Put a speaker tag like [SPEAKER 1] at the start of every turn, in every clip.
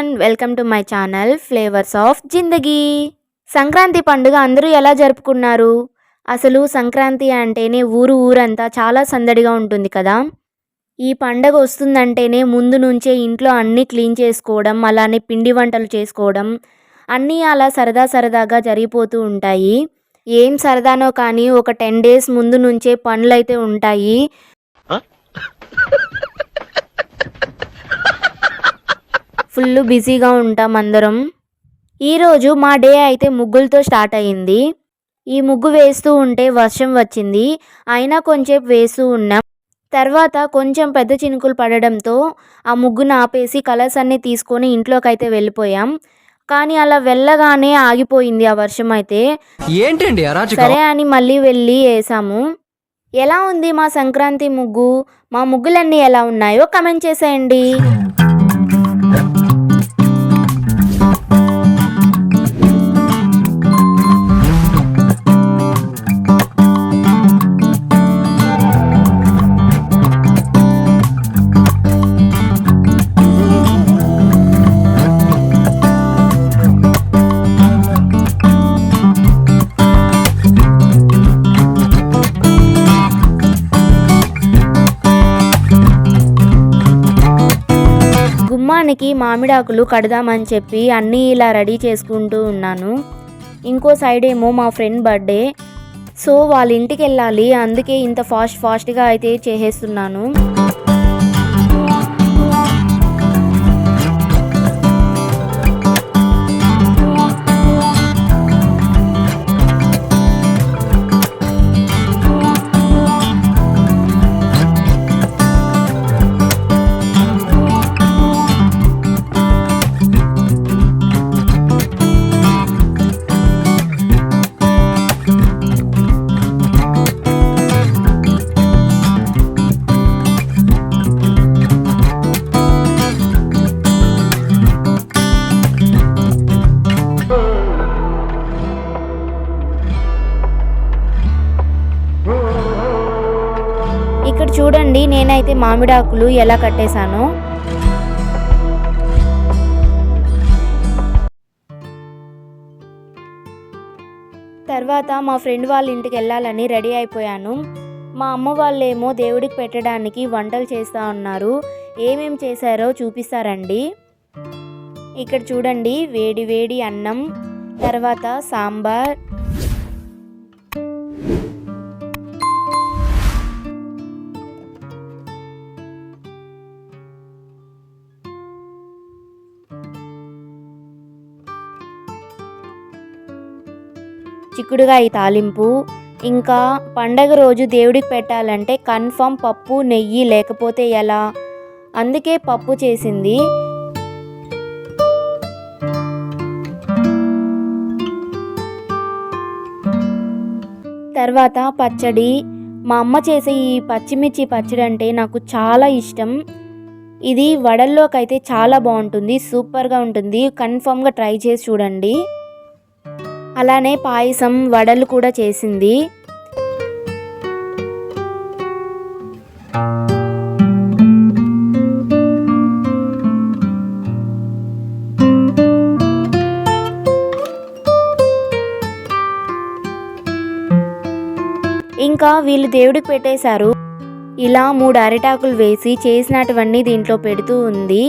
[SPEAKER 1] Everyone, welcome to my channel flavours of జిందగీ. సంక్రాంతి పండుగ అందరూ ఎలా జరుపుకున్నారు? అసలు సంక్రాంతి అంటేనే ఊరంతా చాలా సందడిగా ఉంటుంది కదా. ఈ పండగ వస్తుందంటేనే ముందు నుంచే ఇంట్లో అన్నీ క్లీన్ చేసుకోవడం, అలానే పిండి వంటలు చేసుకోవడం అన్నీ అలా సరదాగా జరిగిపోతూ ఉంటాయి. ఏం సరదానో కానీ ఒక 10 days ముందు నుంచే పనులైతే ఉంటాయి. ఫుల్ బిజీగా ఉంటాం అందరం. ఈరోజు మా డే అయితే ముగ్గులతో స్టార్ట్ అయ్యింది. ఈ ముగ్గు వేస్తూ ఉంటే వర్షం వచ్చింది. అయినా కొంచెంసేపు వేస్తూ ఉన్నాం. తర్వాత కొంచెం పెద్ద చినుకులు పడడంతో ఆ ముగ్గును ఆపేసి కలర్స్ అన్నీ తీసుకొని ఇంట్లోకి అయితే వెళ్ళిపోయాం. కానీ అలా వెళ్ళగానే ఆగిపోయింది ఆ వర్షం అయితే.
[SPEAKER 2] ఏంటండి
[SPEAKER 1] సరే అని మళ్ళీ వెళ్ళి వేసాము. ఎలా ఉంది మా సంక్రాంతి ముగ్గు? మా ముగ్గులన్నీ ఎలా ఉన్నాయో కమెంట్ చేసేయండి. గుమ్మానికి మామిడాకులు కడదామని చెప్పి అన్నీ ఇలా రెడీ చేసుకుంటూ ఉన్నాను. ఇంకో సైడ్ ఏమో మా ఫ్రెండ్ బర్త్డే, సో వాళ్ళ ఇంటికి వెళ్ళాలి. అందుకే ఇంత ఫాస్ట్గా అయితే చేసేస్తున్నాను. ఇక్కడ చూడండి, నేనైతే మామిడాకులు ఎలా కట్టేశానో. తర్వాత మా ఫ్రెండ్ వాళ్ళ ఇంటికి వెళ్ళాలని రెడీ అయిపోయాను. మా అమ్మ వాళ్ళేమో దేవుడికి పెట్టడానికి వంటలు చేస్తూ ఉన్నారు. ఏమేం చేశారో చూపిస్తారండి. ఇక్కడ చూడండి, వేడి అన్నం, తర్వాత సాంబార్, చిక్కుడుగాయ తాలింపు. ఇంకా పండగ రోజు దేవుడికి పెట్టాలంటే కన్ఫర్మ్ పప్పు నెయ్యి లేకపోతే ఎలా, అందుకే పప్పు చేసింది. తర్వాత పచ్చడి. మా అమ్మ చేసే ఈ పచ్చిమిర్చి పచ్చడి అంటే నాకు చాలా ఇష్టం. ఇది వడల్లోకైతే చాలా బాగుంటుంది, సూపర్గా ఉంటుంది. కన్ఫర్మ్గా ట్రై చేసి చూడండి. అలానే పాయసం, వడలు కూడా చేసింది. ఇంకా వీళ్ళు దేవుడికి పెట్టేశారు. ఇలా 3 అరిటాకులు వేసి చేసినటువన్నీ దీంట్లో పెడుతూ ఉంది.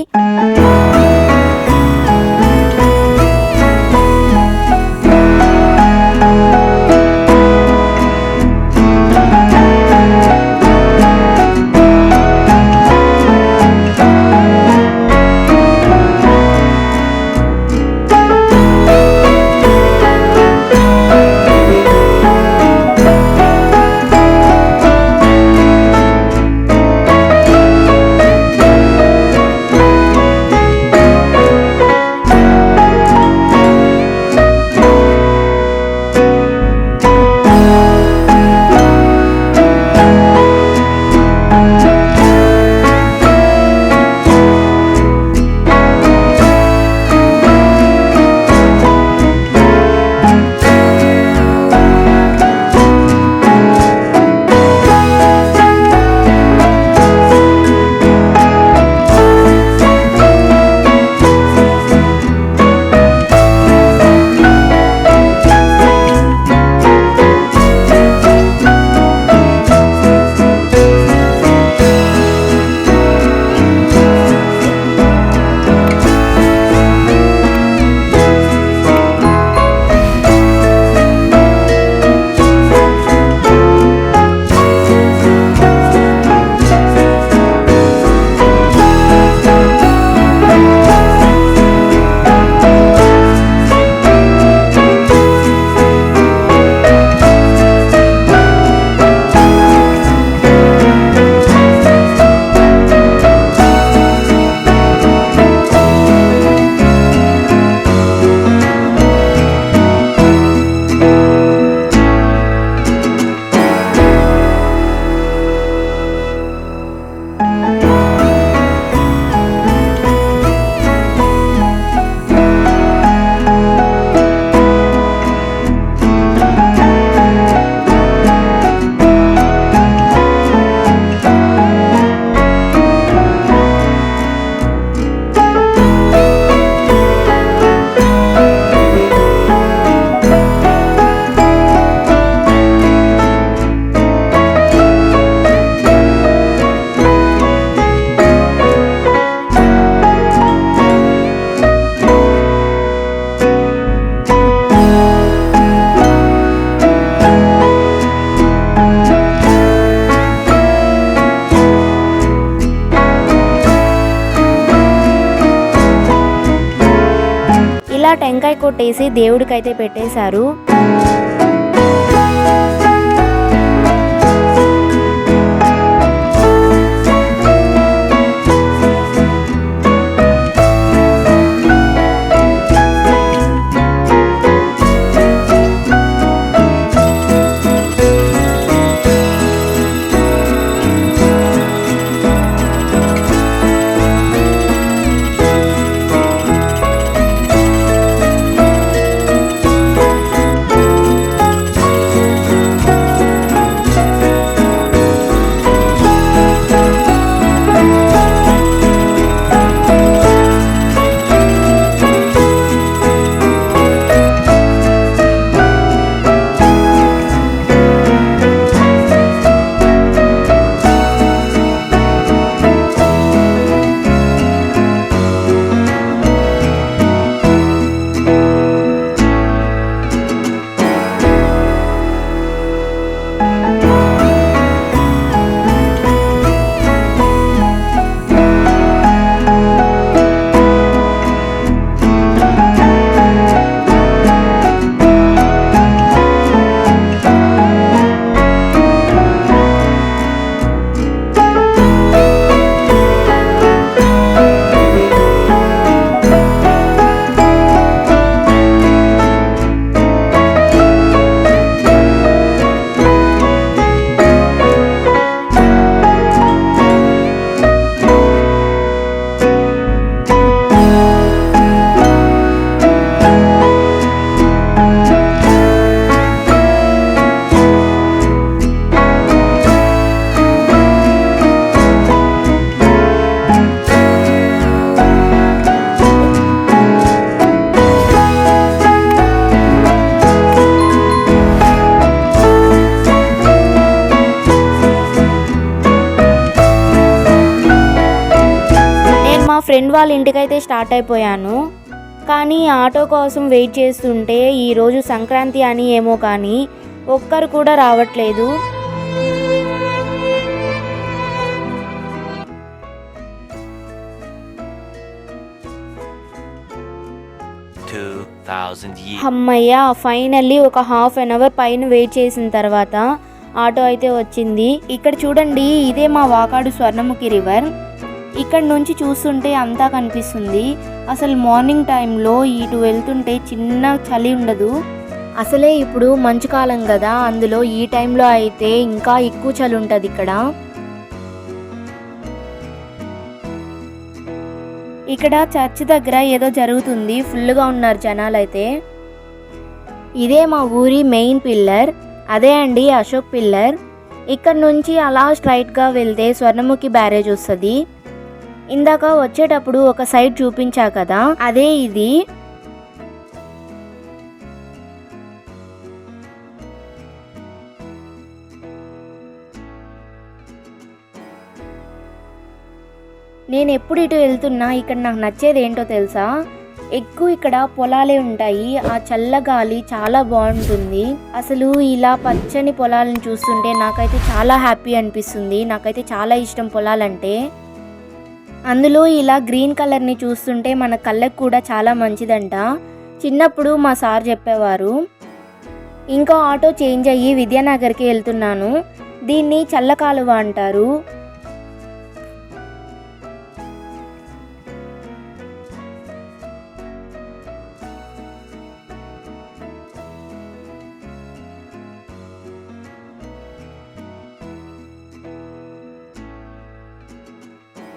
[SPEAKER 1] టెంకాయ కొట్టేసి దేవుడికైతే పెట్టేశారు. ఫ్రెండ్ వాళ్ళ ఇంటికైతే స్టార్ట్ అయిపోయాను. కానీ ఆటో కోసం వెయిట్ చేస్తుంటే ఈరోజు సంక్రాంతి అని ఏమో కానీ ఒక్కరు కూడా రావట్లేదు. అమ్మయ్య, ఫైనల్లీ ఒక హాఫ్ అన్ అవర్ పైన వెయిట్ చేసిన తర్వాత ఆటో అయితే వచ్చింది. ఇక్కడ చూడండి, ఇదే మా వాకాడు స్వర్ణముఖి రివర్. ఇక్కడ నుంచి చూస్తుంటే అంతా కనిపిస్తుంది. అసలు మార్నింగ్ టైంలో ఇటు వెళ్తుంటే చిన్న చలి ఉండదు. అసలే ఇప్పుడు మంచు కాలం కదా, అందులో ఈ టైంలో అయితే ఇంకా ఎక్కువ చలి ఉంటుంది ఇక్కడ. ఇక్కడ చర్చ్ దగ్గర ఏదో జరుగుతుంది, ఫుల్గా ఉన్నారు జనాలు అయితే. ఇదే మా ఊరి మెయిన్ పిల్లర్, అదే అండి అశోక్ పిల్లర్. ఇక్కడ నుంచి అలా స్ట్రైట్గా వెళ్తే స్వర్ణముఖి బ్యారేజ్ వస్తుంది. ఇందాక వచ్చేటప్పుడు ఒక సైడ్ చూపించా కదా, అదే ఇది. నేను ఎప్పుడు ఇటు వెళ్తున్నా ఇక్కడ నాకు నచ్చేది ఏంటో తెలుసా, ఎక్కువ ఇక్కడ పొలాలే ఉంటాయి. ఆ చల్లగాలి చాలా బాగుంటుంది. అసలు ఇలా పచ్చని పొలాలను చూస్తుంటే నాకైతే చాలా హ్యాపీ అనిపిస్తుంది. నాకైతే చాలా ఇష్టం పొలాలంటే. అందులో ఇలా గ్రీన్ కలర్ని చూస్తుంటే మన కళ్ళకు కూడా చాలా మంచిదంట. చిన్నప్పుడు మా సార్ చెప్పేవారు. ఇంకో ఆటో చేంజ్ అయ్యి విద్యానగర్కి వెళ్తున్నాను. దీన్ని చల్లకాలువ అంటారు.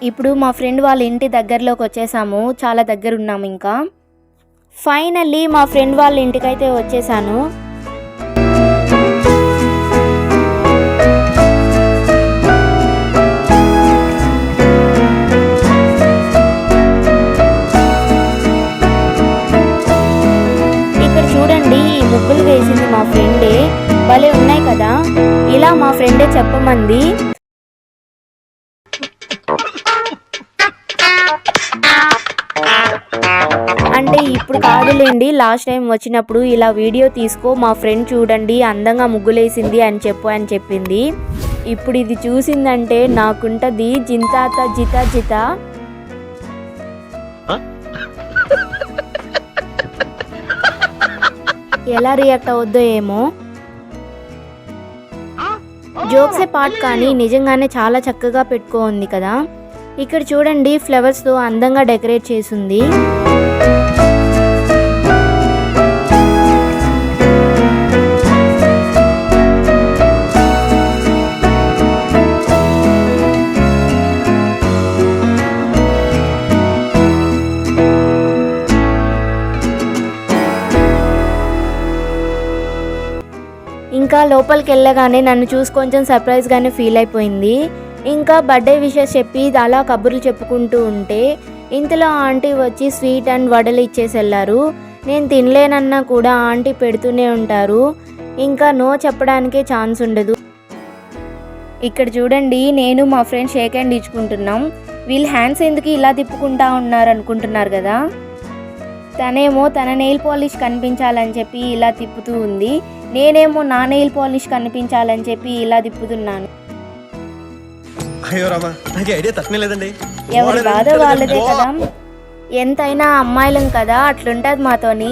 [SPEAKER 1] ఇప్పుడు మా ఫ్రెండ్ వాళ్ళ ఇంటి దగ్గరలోకి వచ్చేసాము. చాలా దగ్గర ఉన్నాము. ఇంకా ఫైనల్లీ మా ఫ్రెండ్ వాళ్ళ ఇంటికైతే వచ్చేసాను. ఇక్కడ చూడండి, ఈ ముగ్గులు వేసింది మా ఫ్రెండే. భలే ఉన్నాయి కదా. ఇలా మా ఫ్రెండే చెప్పమంది. అంటే ఇప్పుడు కాదులేండి, లాస్ట్ టైం వచ్చినప్పుడు ఇలా వీడియో తీసుకో, మా ఫ్రెండ్ చూడండి అందంగా ముగ్గులేసింది అని చెప్పింది. ఇప్పుడు ఇది చూసిందంటే నాకుంటది జింతాత జిత జిత. ఎలా రియాక్ట్ అవుద్దో ఏమో. జోక్సే పార్ట్ కానీ నిజంగానే చాలా చక్కగా పెట్టుకోంది కదా. ఇక్కడ చూడండి ఫ్లవర్స్తో అందంగా డెకరేట్ చేసింది. ఇంకా లోపలికి వెళ్ళగానే నన్ను చూసి కొంచెం సర్ప్రైజ్గానే ఫీల్ అయిపోయింది. ఇంకా బర్త్డే విషెస్ చెప్పి అలా కబుర్లు చెప్పుకుంటూ ఉంటే ఇంతలో ఆంటీ వచ్చి స్వీట్ అండ్ వడలు ఇచ్చేసి వెళ్ళారు. నేను తినలేనన్నా కూడా ఆంటీ పెడుతూనే ఉంటారు. ఇంకా నో చెప్పడానికే ఛాన్స్ ఉండదు. ఇక్కడ చూడండి నేను మా ఫ్రెండ్ షేక్ హ్యాండ్ ఇచ్చుకుంటున్నాం. వీళ్ళు హ్యాండ్స్ ఎందుకు ఇలా తిప్పుకుంటా ఉన్నారు అనుకుంటున్నారు కదా. తనేమో తన నెయిల్ పాలిష్ కనిపించాలని చెప్పి ఇలా తిప్పుతూ ఉంది. నేనేమో నా నెయిల్ పాలిష్ కనిపించాలని చెప్పి ఇలా తిప్పుతున్నాను. ఎవరి బాధ వాళ్ళదే కదా. ఎంతైనా అమ్మాయిలం కదా, అట్లుంటది మాతోని.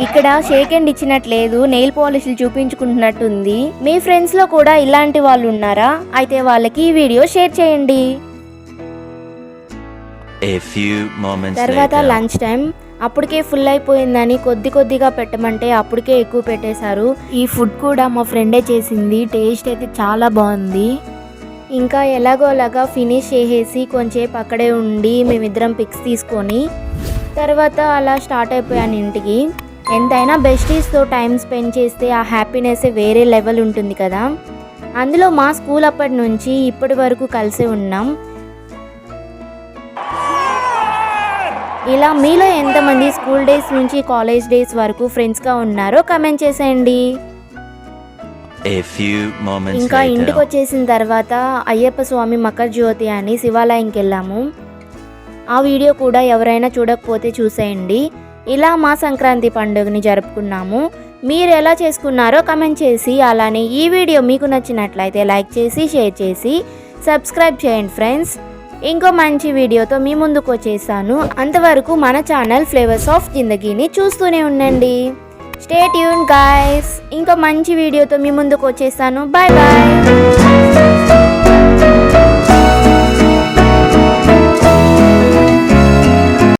[SPEAKER 1] ఇక్కడ షేక్ హ్యాండ్ ఇచ్చినట్లేదు, నెయిల్ పాలిష్లు చూపించుకుంటున్నట్టుంది. మీ ఫ్రెండ్స్ లో కూడా ఇలాంటి వాళ్ళు ఉన్నారా? అయితే వాళ్ళకి ఈ వీడియో షేర్ చేయండి. తర్వాత లంచ్ టైం. అప్పటికే ఫుల్ అయిపోయిందని కొద్దిగా పెట్టమంటే అప్పటికే ఎక్కువ పెట్టేశారు. ఈ ఫుడ్ కూడా మా ఫ్రెండే చేసింది. టేస్ట్ అయితే చాలా బాగుంది. ఇంకా ఎలాగోలాగా ఫినిష్ చేసేసి కొంచెంసేపు అక్కడే ఉండి మేమిద్దరం పిక్స్ తీసుకొని తర్వాత అలా స్టార్ట్ అయిపోయాను ఇంటికి. ఎంతైనా బెస్టీస్తో టైం స్పెండ్ చేస్తే ఆ హ్యాపీనెస్ వేరే లెవెల్ ఉంటుంది కదా. అందులో మా స్కూల్ అప్పటి నుంచి ఇప్పటి వరకు కలిసే ఉన్నాం. ఇలా మీలో ఎంతమంది స్కూల్ డేస్ నుంచి కాలేజ్ డేస్ వరకు ఫ్రెండ్స్గా ఉన్నారో కమెంట్ చేసేయండి. ఇంకా ఇంటికి వచ్చేసిన తర్వాత అయ్యప్ప స్వామి మకర జ్యోతి అని శివాలయంకి వెళ్ళాము. ఆ వీడియో కూడా ఎవరైనా చూడకపోతే చూసేయండి. ఇలా మా సంక్రాంతి పండుగని జరుపుకున్నాము. మీరు ఎలా చేసుకున్నారో కమెంట్ చేసి, అలానే ఈ వీడియో మీకు నచ్చినట్లయితే లైక్ చేసి షేర్ చేసి సబ్స్క్రైబ్ చేయండి ఫ్రెండ్స్. ఇంకో మంచి వీడియోతో మీ ముందుకు వచ్చేసాను. అంతవరకు మన ఛానల్ ఫ్లేవర్స్ ఆఫ్ జిందగీని చూస్తూనే ఉండండి. Stay tune guys. ఇంకో మంచి వీడియోతో మీ ముందుకు వచ్చేసాను. Bye bye.